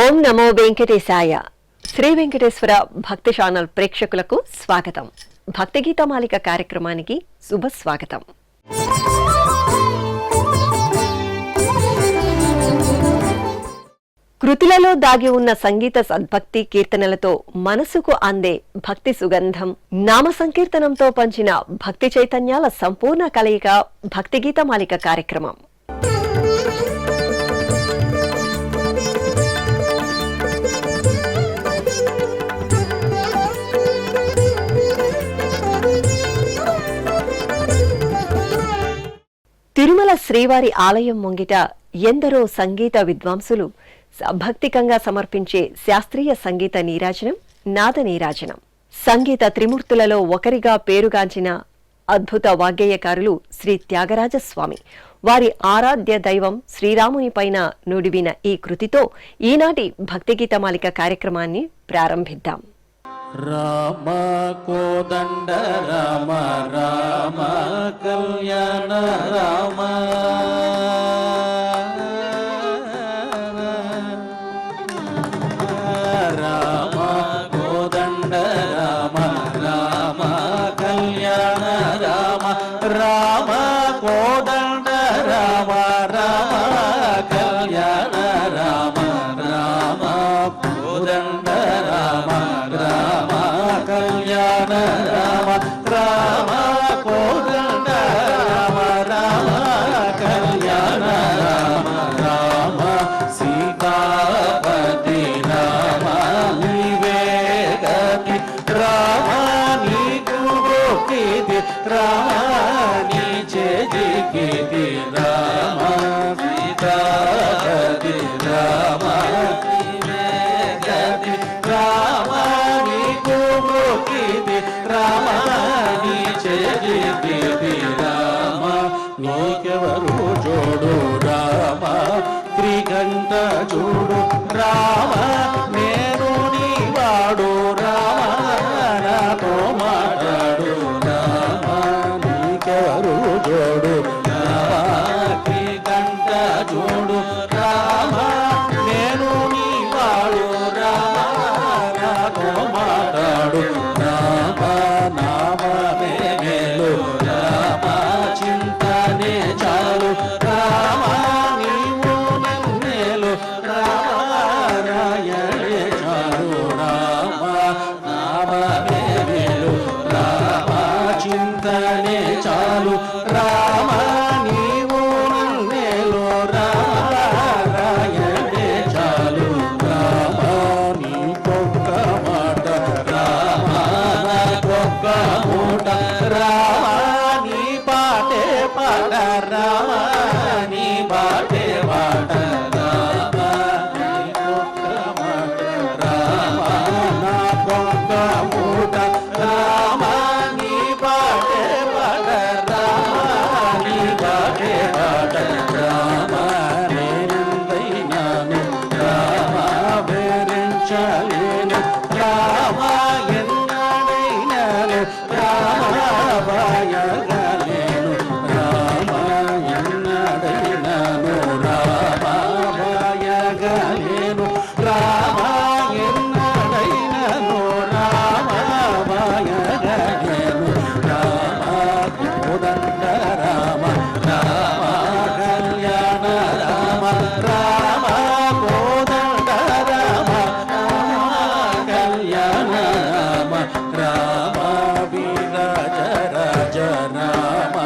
ఓం నమో వెంకటేశాయ. శ్రీ వెంకటేశ్వర భక్తి ఛానల్ ప్రేక్షకులకు స్వాగతం. భక్తి గీతమాలిక కార్యక్రమానికి శుభస్వాగతం. కృతులలో దాగి ఉన్న సంగీత సద్భక్తి కీర్తనలతో మనసుకు అందే భక్తి సుగంధం, నామ సంకీర్తనంతో పంచిన భక్తి చైతన్యాల సంపూర్ణ కలయిక భక్తి గీతమాలిక కార్యక్రమం. తిరుమల శ్రీవారి ఆలయం ముంగిట ఎందరో సంగీత విద్వాంసులు భక్తికంగా సమర్పించే శాస్త్రీయ సంగీత నీరాజనం నాద నీరాజనం. సంగీత త్రిమూర్తులలో ఒకరిగా పేరుగాంచిన అద్భుత వాగ్గేయకారులు శ్రీ త్యాగరాజస్వామి. వారి ఆరాధ్య దైవం శ్రీరామునిపైన నుడివిన ఈ కృతితో ఈనాటి భక్తి గీతమాలిక కార్యక్రమాన్ని ప్రారంభిద్దాం. రామ కోదండ రామ రామ కళ్యాణ రామ రామ కోదండ రామ రామ కళ్యాణ రామ రామ కోదండ రామ రామ కళ్యాణ రామ రామ కోదండ రామ రామ కళ్యాణ రామ రామ కోదండ రామ రామ కళ్యాణ రామ రామ సీతాపతి రామ నీవే గతి రామ నీకు గోపితి రామ నీ చేజికితి రామ సీతాపతి రామ నీవే గతి రామ రామ నీ చేజికితి రామ నీకెవరు జోడు రామ త్రికంఠ చూడు రామ నేను నీవాడు రామ నాతో మాట్లాడు రామ నీకెవరు జోడు రామ త్రికంఠ చూడు రామ నేను నీవాడు రామ నాతో మాట్లాడు రామ నామమే మేలు రామ చింతనే చాలు రామ నీవు నన్నేలు రామ రాయణే చాలు రామ నామమే మేలు రామ చింతనే చాలు రామ నీవు నన్నేలు రామ రాయణే చాలు రామ నీకొక్క మాట రామ నాకొక్క మూట రామ నీ పాటే పాట రామ నీ పాటే పాట రామ నీకొక్క మాట రామ నాకొక్క మూట రామ నీ పాటే పాట రామ నీ పాటే పాట రామ నేనందైనాను రామ వేరించలేను రామ ఎన్నడైనాను రామ వాయగలేను రామ ఎన్నడైనాను రామ వాయగలేను రామ ఎన్నడైనాను రామ వాయగలేను రామ కోదండ రామ రామ కళ్యాణ రామ రామ కోదండ రామ రామ కళ్యాణ రామ రామ వీరాజ రాజ రామ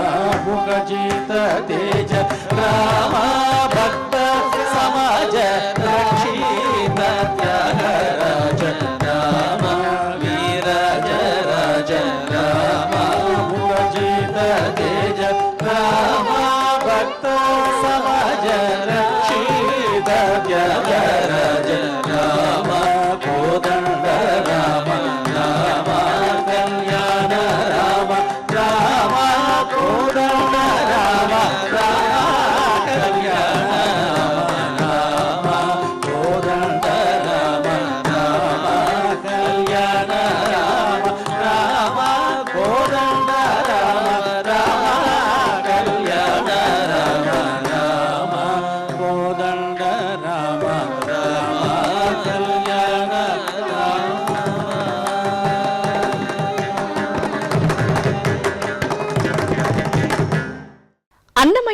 ముఖజిత తేజ రామ భక్త సమాజ రక్షిత త్యాగరాజ రామ వీరాజ రాజ రామ ముఖజిత తేజ రామ భక్త సమాజ రక్షిత త్యాగరాజ రామ కోదండ రామ రామ కళ్యాణ రామ రామ కోదండ రామ రామ కళ్యాణ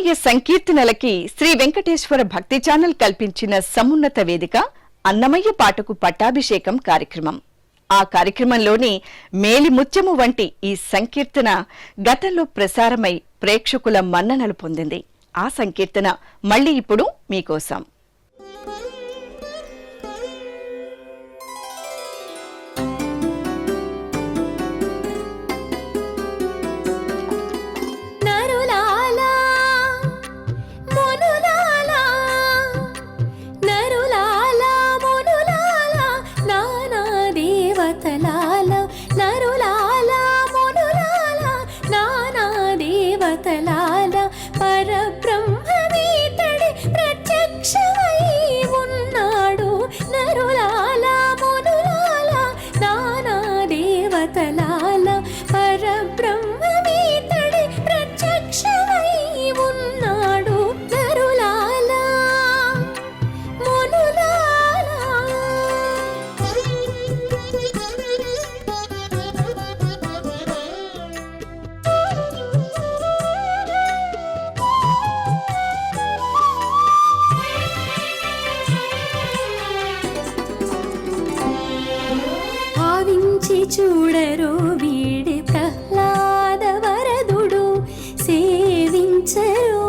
అన్నమయ్య సంకీర్తనలకి శ్రీ వెంకటేశ్వర భక్తి ఛానల్ కల్పించిన సమున్నత వేదిక అన్నమయ్య పాటకు పట్టాభిషేకం కార్యక్రమం. ఆ కార్యక్రమంలోని మేలి ముత్యము వంటి ఈ సంకీర్తన గతంలో ప్రసారమై ప్రేక్షకుల మన్ననలు పొందింది. ఆ సంకీర్తన మళ్ళీ ఇప్పుడు మీకోసం. చూడరు వీడి ప్రహ్లాద వరదుడు సేవించరు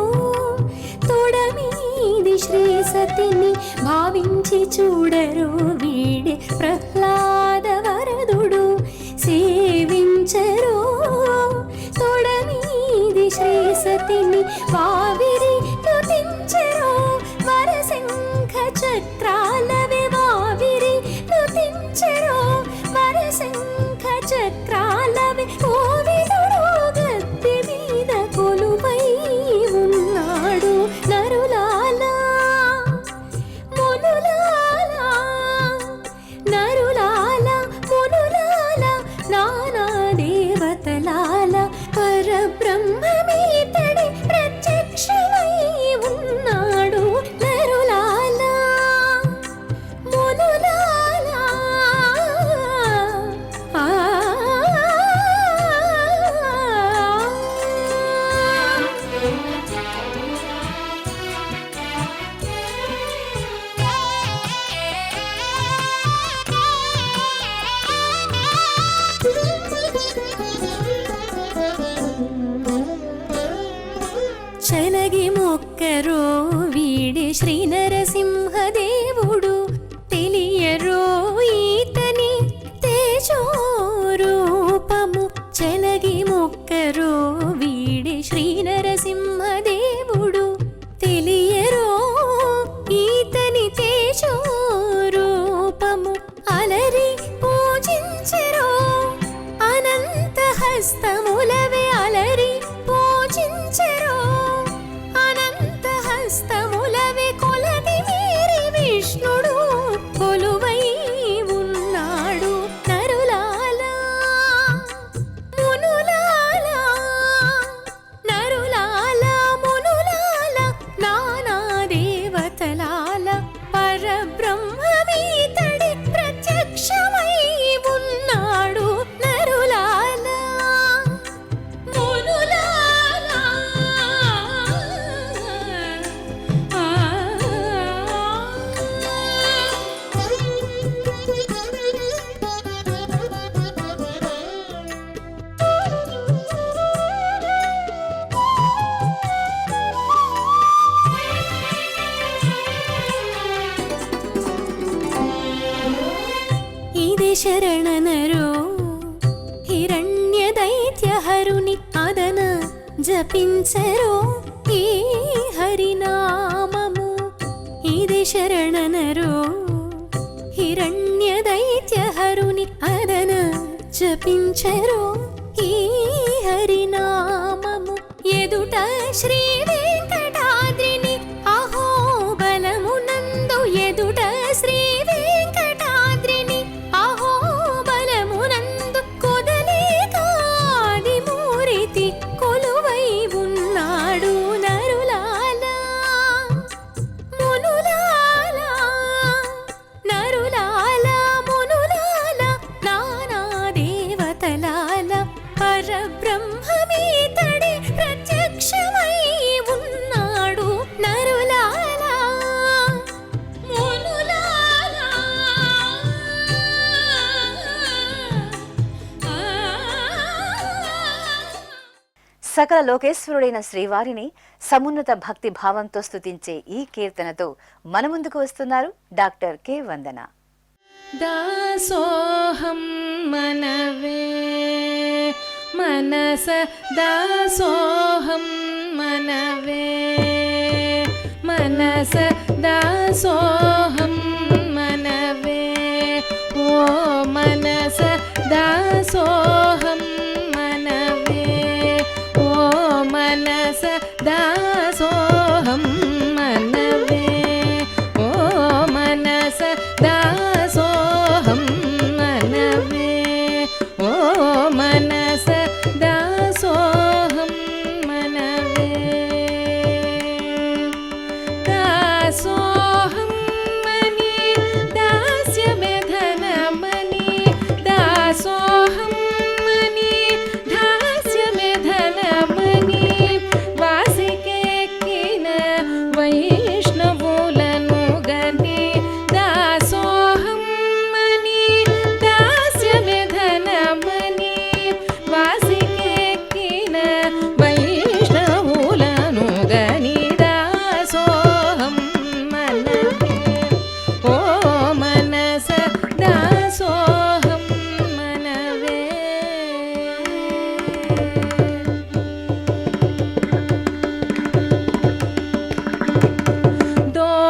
తొడమీది శ్రీ సతిని భావించి చూడరు వీడి ప్రహ్లాద వరదుడు సేవించరు తొడమీది శ్రీ సతిని వావిరి నుతించరు వరశంఖ చక్రాలవే వావిరి నుతించరు వరశంఖ చక్రాలవే ఓ వినుడు గద్దె మీద కొలువై ఉన్నాడు నరులాలా మునులాలా నరులాలా మునులాలా నానా దేవతలాల పరబ్రహ్మమీతడి ప్రత్యక్షమై ఉన్నాడు నరులాలా మునులాలా. చలగి మొక్కరో వీడి శ్రీ నరసింహదేవుడు తెలియరో ఈతని తేజోరూపము చలగి మొక్కరో వీడి శ్రీ నరసింహదేవుడు తెలియరో ఈతని తేజోరూపము అలరి పూజించరో అనంత హస్తములవే అలరి పూజించరో అనంత హస్తములవే కొలది మీరి విష్ణుడు కొలువై ఉన్నాడు నరులాలా మునులాలా నరులాలా మునులాలా నానా దేవతలాల పరబ్రహ్మమీతడి ప్రత్యక్షమై ఉన్నాడు నరులాలా మునులాలా. ఇదే శరణనరో హిరణ్య దైత్యహరుని అదన జపించరో ఈ హరినామము ఇదే శరణనరో హిరణ్య దైత్యహరుని అదన జపించరో ఈ హరినామము ఎదుట శ్రీ వెంకటాద్రిని అహో బలమునందు ఎదుట శ్రీ వెంకటాద్రిని అహో బలమునందు కొదలే కాది మూరితి కొలువై ఉన్నాడు నరులాలా మునులాలా నరులాలా మునులాలా నానా దేవతలాల పరబ్రహ్మమీతడి ప్రత్యక్షమై ఉన్న సకల లోకేశ్వరుడైన శ్రీవారిని సమున్నత భక్తి భావంతో స్తుతించే ఈ కీర్తనతో మన ముందుకు వస్తున్నారు డాక్టర్ కె వందన. దాసోహం మనవే మనస దాసోహం మనవే మనస దాసోహం మనవే ఓ మనస దాసోహం మనవే ఓ మనస దాసోహం మనవే ఓ మనస దాసోహం మనవే ఓ మనస దాసోహం మనవే దాసోహం మని దాస్యమే ధనమని దాసోహం మని దాస్యమే ధనమని వాసికెక్కిన వైష్ణవులను గని దాసోహం మని దాస్యమే ధనమని వాసికెక్కిన వైష్ణవులను గని దాసోహం మనవే ఓ మనస దాసోహం మనవే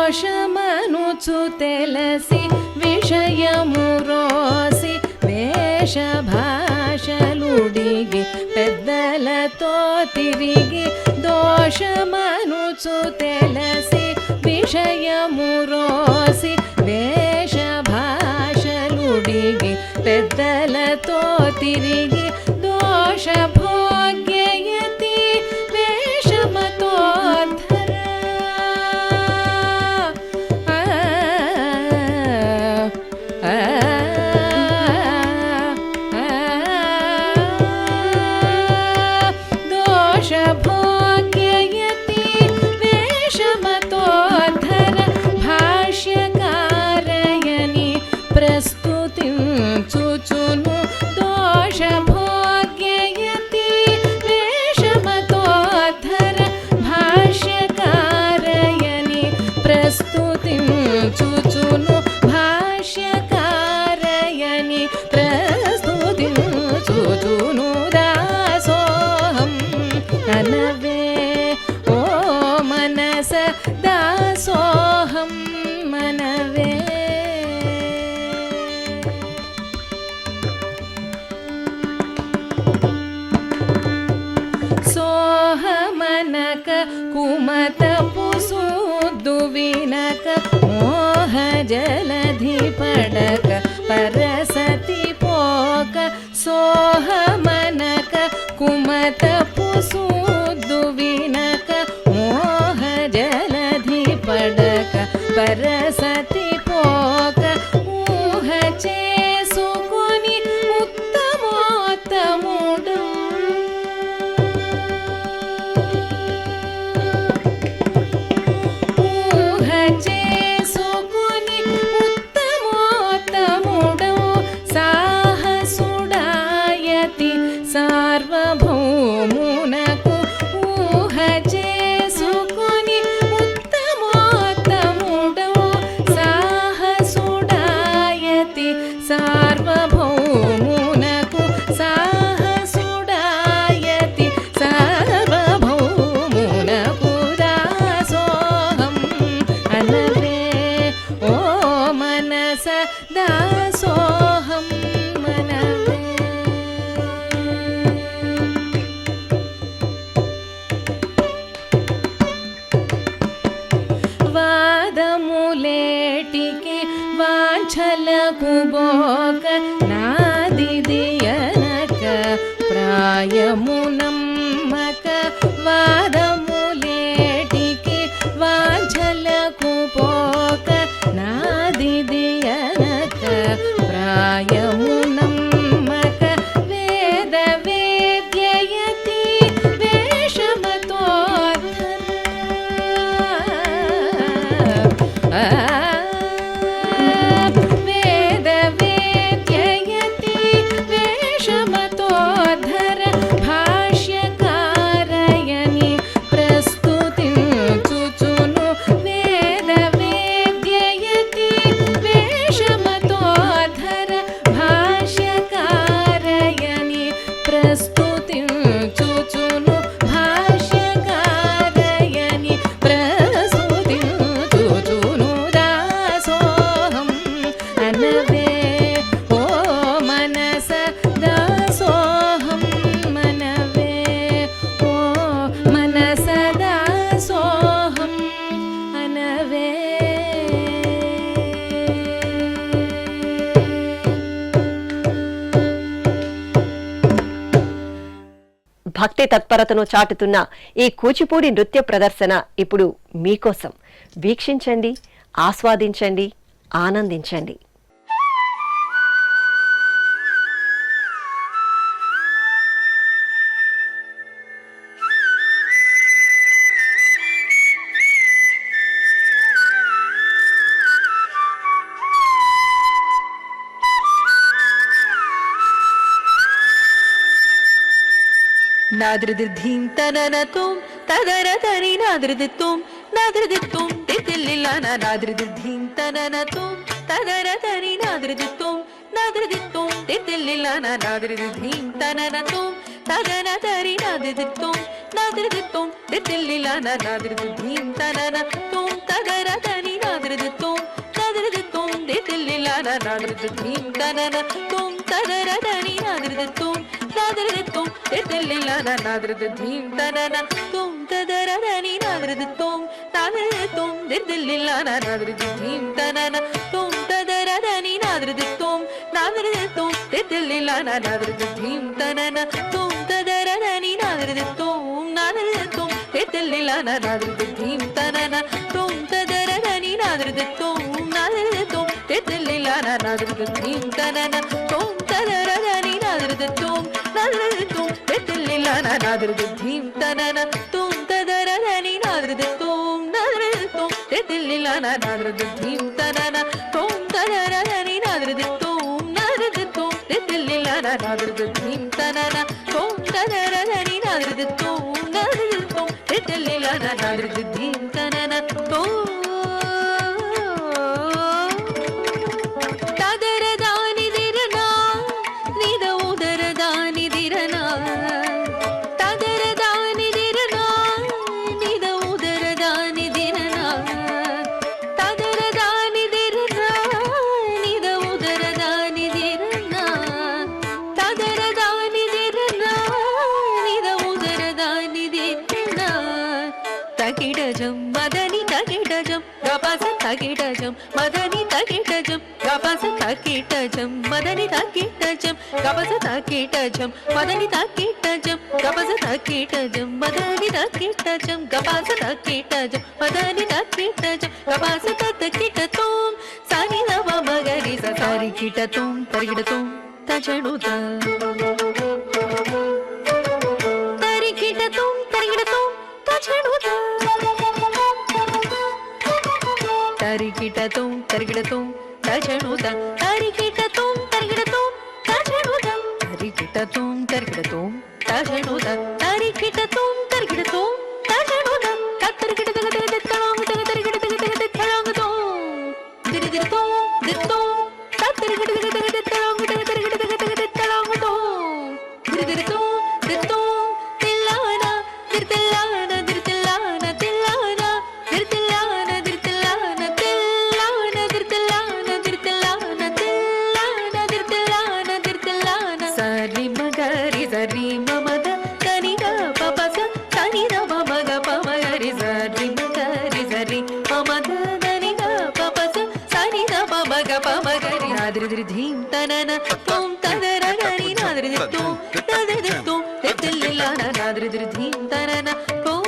దోషమనుచు తెలసి విషయము రోసి వేషభాషలుడిగి పెద్దలతో తిరిగి దోషమనుచు తెలసి విషయము రోసి వేషభాషలుడిగి పెద్దలతో తిరిగి దోష భోగ్యయతి వేషమతో దోష భోగ్యయతి వేషమతోధర భాష్యకారయని ప్రస్తుతించుచును దోష భోగ్యయతి వేషమతోధర భాష్యకారయని ప్రస్తుతించుచును భాష్యకారయని ప్రస్తుతించుచును దాసోహం మనవే ఓ మనస దాసోహం మనవే సోహమనక కుమతపు సూద్దు వినక మోహ జలధి పడక పరసతి పోక సోహమనక కుమతపు సూద్దు వినక మోహ జలధి పడక పరసతి పోక ఊహ చేసుకొని ఉత్తమోత్తముడు ఊహ చేసుకొని ఉత్తమోత్తముడు సాహసుడాయతి సార్వభౌమునకు ఊహ చేసుకొని ఉత్తమోత్తముడు సాహసుడాయతి సార్వభౌమునకు సాహసుడాయతి సార్వభౌమునకు దాసోహం అనవే ఓ మనస దాసోహం మనవే వాదములేటికి వాంఛలకు బోక నాదిదియనక ప్రాయమునమ్మక వాదములేటికి వాంఛలకు పోక నాదిదియనక ప్రాయమునమ్మక వేద వేద్యయతి వేషమతో వేద వేద్యయతి వేషమతో ధర భాష్య భక్తి తత్పరతను చాటుతున్న ఈ కూచిపూడి నృత్య ప్రదర్శన ఇప్పుడు మీకోసం. వీక్షించండి, ఆస్వాదించండి, ఆనందించండి. నాదృదిర్ధీం తననతుం తదరతరి నాదృదిత్తుం నాదృదిత్తుం తితిల్లిలాన నాదృదిర్ధీం తననతుం తదరతరి నాదృదిత్తుం నాదృదిత్తుం తితిల్లిలాన నాదృదిర్ధీం తననతుం తదరతరి నాదృదిత్తుం నాదృదిత్తుం తితిల్లిలాన నాదృదిర్ధీం తననతుం తదరతరి నాదృదిత్తుం నాదృదిత్తుం తితిల్లిలాన నాదృదిర్ధీం తననతుం తదరతరి నాదృదిత్తుం నాదృదిత్తుం తితిల్లిలాన నాదృదిర్ధీం తననతుం తదరతరి నాదృదిత్తుం నాదృదిత్తుం తితిల్లిలాన నాదృదిర్ధీం తననతుం తదరతరి నాదృదిత్తుం నాదృదిత్తుం తితిల్లిలాన నాదృదిర్ధీం తననతుం తదరతరి నాదృదిత్తుం నాదృదిత్తుం తితిల్లిలాన నాదృదిర్ధీం తననతుం తదరతరి నాదృదిత్తుం నాదృదిత్తుం తితిల్లిలాన నాదృదిర్ధీం తననతుం తదరతరి నాదృదిత్తుం నాదృదిత్తుం తితిల్లిలాన నాదృదిర్ధీం తననతుం తదరతరి నాదృదిత్తుం నాదృదిత్తుం తితిల్లిలాన నాదృదిర్ధీం తననతుం తదరతరి నాదృదిత్తుం నాదృదిత్తుం తితిల్లిలాన నాదృదిర్ధీం తననతుం తదరతరి నాదృదిత్తుం నాదృదిత్తుం తితిల్లిలాన నాదృదిర్ధీం తననతుం తదరదానిదిరనా నిద ఉదరదానిదిరనా తదరదానిదిరనా నిద ఉదరదానిదిరనా తదరదానిదిరనా నిద ఉదరదానిదిరనా తదరదానిదిరనా నిద ఉదరదానిదిరనా తగిడజం మదని తగిడజం గపస తగిడజం మదని తగిడజం గపస తగిడజం మదని తగిడజం గపస తగిడజం మదని తగిడజం గపస తగిడజం మదని తగిడజం గపస తగిడజం మదని తగిడజం గపస తగిడతం సని నవ మగరి సరి కిటతం తరిగిడతం తజడుత తరిగిడతం తరిగిడతం తజడుత తరిగిడతం తరిగిడతం తజడుత తరిగిడతం తరిగిడతం తజడుత తరిగిడతం తరిగిడతం తజడుత తరిగిడతం తరిగిడతం తజడుత కత్తరిగిడతగదగదతలాంగ తగతరిగిడతగదగదతలాంగతం దిరిదిరతం దిరతం కత్తరిగిడతగదగదతలాంగ తగతరిగిడతగదగదతలాంగతం దిరిదిరతం దిరతం తిల్లాన దిర్తిల్లాన దిర్తిల్లాన తిల్లాన దిర్తిల్లాన దిర్తిల్లాన తిల్లాన దిర్తిల్లాన దిర్తిల్లాన తిల్లాన దిర్తిల్లాన దిర్తిల్లాన సరి మగరి సరి మమద కనిగ పపస సని నవ మగ పమగరి సరి మగరి సరి మమద కనిగ పపస సని నవ మగ పమగరి నాదృదిర్ధీం తనన తుం తదరగరి నాదృదిత్తుం నాదృదిత్తుం తితిల్లిలాన నాదృదిర్ధీం తనన తుం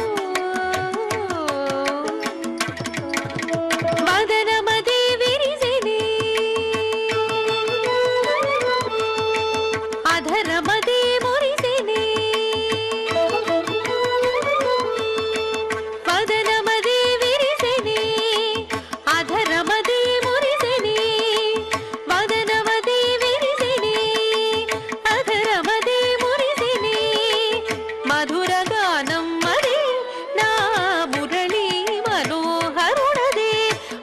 మదన మదే విరిసిని అధర మదే మురిసిని మదన మదే విరిసిని అధర మదే మురిసిని మదన మదే విరిసిని అధర మదే మురిసిని మధుర గానం మదే నా మురళీ మనోహరుడదే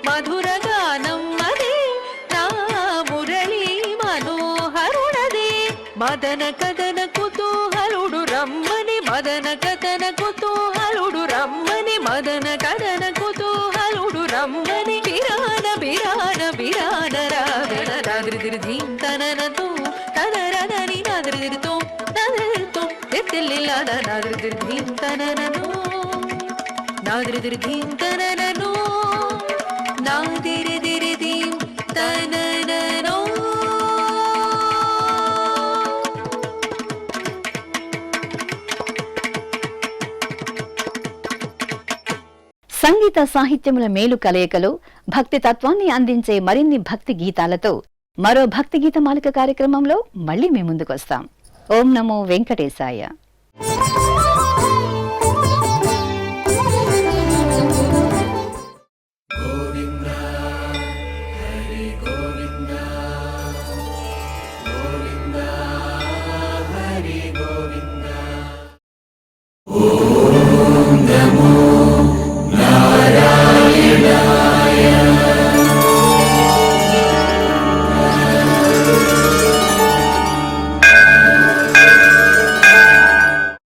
మధుర గానం మదే నా మురళీ మనోహరుడదే మదన కదన కుతూహలుడు రమ్మని మదన కదన కుతూహలుడు రమ్మని మదన కదన కుతూహలుడు రమ్మని బిరాన బిరాన బిరాన రాగణ నాదృదిర్ధీం తననతో తదరదని నాదృదిర్తో నాదృదిర్తో తిల్లిలాన నాదృదిర్ధీం తననను నాదృదిర్ధీం తననను నాదిరిదిరిధీం తననను సంగీత సాహిత్యముల మేలు కలయికలో భక్తి తత్వాన్ని అందించే మరిన్ని భక్తి గీతాలతో మరో భక్తి గీతమాలిక కార్యక్రమంలో మళ్ళీ మీ ముందుకొస్తాం. ఓం నమో వెంకటేశాయ.